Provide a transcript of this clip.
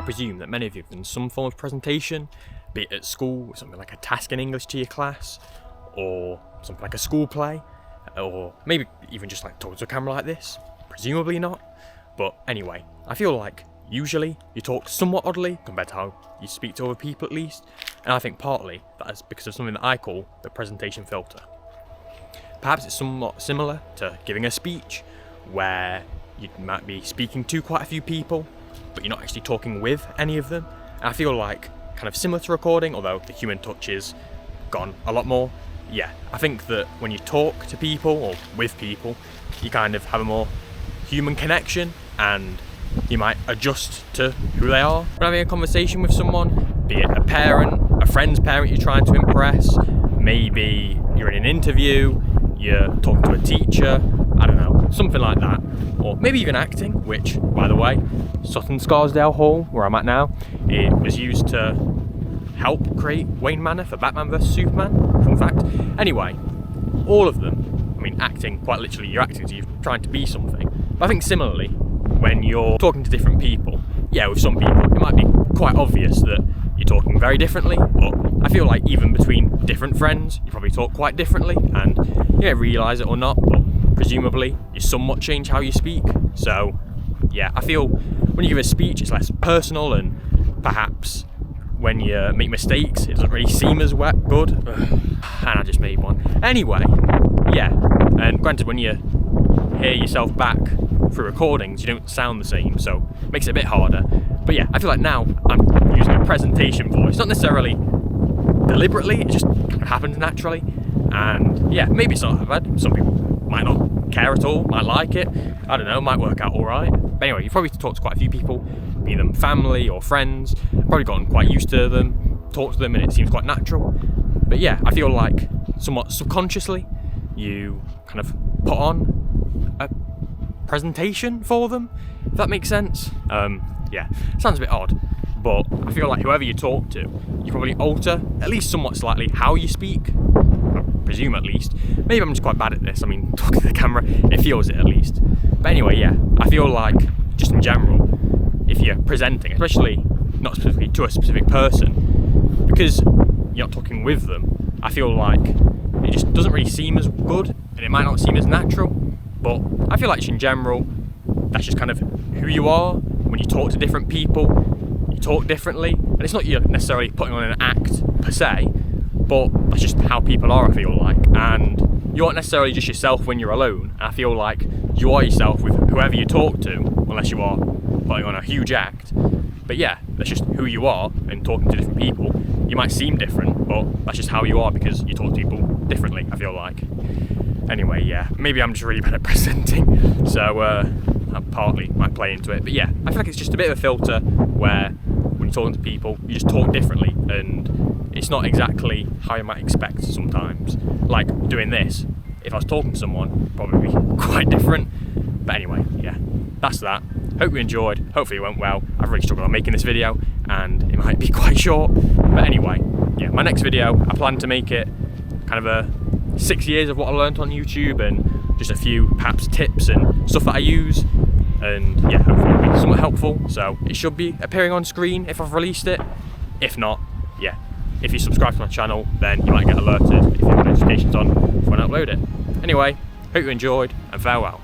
presume that many of you have done some form of presentation, be it at school, something like a task in English to your class, or something like a school play, or maybe even just like talking to a camera like this. Presumably not. But anyway, I feel like usually you talk somewhat oddly compared to how you speak to other people at least, and I think partly that is because of something that I call the presentation filter. Perhaps it's somewhat similar to giving a speech, where you might be speaking to quite a few people, but you're not actually talking with any of them. And I feel like kind of similar to recording, although the human touch is gone a lot more. Yeah, I think that when you talk to people or with people, you kind of have a more human connection, and you might adjust to who they are. When having a conversation with someone, be it a parent, a friend's parent you're trying to impress, maybe you're in an interview, you're talking to a teacher, I don't know, something like that. Or maybe even acting, which, by the way, Sutton Scarsdale Hall, where I'm at now, it was used to help create Wayne Manor for Batman vs Superman, fun fact. Anyway, all of them, I mean, acting, quite literally you're acting, so you're trying to be something. But I think similarly, when you're talking to different people, yeah, with some people, it might be quite obvious that you're talking very differently, but I feel like even between different friends, you probably talk quite differently, and you may realise it or not, but presumably you somewhat change how you speak. So yeah, I feel when you give a speech it's less personal, and perhaps when you make mistakes it doesn't really seem as good. And I just made one. Anyway, yeah, and granted when you hear yourself back through recordings you don't sound the same, so it makes it a bit harder. But yeah, I feel like now I'm using a presentation voice, not necessarily deliberately, it just kind of happens naturally. And yeah, maybe it's not that bad. Some people might not care at all, might like it, I don't know, might work out alright. But anyway, you've probably talked to quite a few people, be them family or friends, probably gotten quite used to them, talked to them and it seems quite natural. But yeah, I feel like somewhat subconsciously you kind of put on a presentation for them, if that makes sense. Yeah, sounds a bit odd, but I feel like whoever you talk to, you probably alter, at least somewhat slightly, how you speak. I presume at least. Maybe I'm just quite bad at this, I mean, talking to the camera, it feels it at least. But anyway, yeah, I feel like, just in general, if you're presenting, especially not specifically to a specific person, because you're not talking with them, I feel like it just doesn't really seem as good, and it might not seem as natural, but I feel like just in general, that's just kind of who you are. When you talk to different people, you talk differently, and it's not you're necessarily putting on an act per se, but that's just how people are, I feel like. And you aren't necessarily just yourself when you're alone, and I feel like you are yourself with whoever you talk to, unless you are putting on a huge act. But yeah, that's just who you are, and talking to different people, you might seem different, but that's just how you are because you talk to people differently, I feel like. Anyway, yeah, maybe I'm just really bad at presenting, so I partly might play into it. But yeah, I feel like it's just a bit of a filter where when you're talking to people, you just talk differently, and it's not exactly how you might expect sometimes. Like doing this, if I was talking to someone, probably be quite different. But anyway, yeah, that's that. Hope you enjoyed, hopefully it went well. I've really struggled on making this video, and it might be quite short. But anyway, yeah, my next video, I plan to make it kind of a 6 years of what I learned on YouTube, and just a few perhaps tips and stuff that I use, and yeah, hopefully it'll be somewhat helpful. So it should be appearing on screen if I've released it. If not, yeah, if you subscribe to my channel then you might get alerted if your notifications on when I upload it. Anyway, hope you enjoyed, and farewell.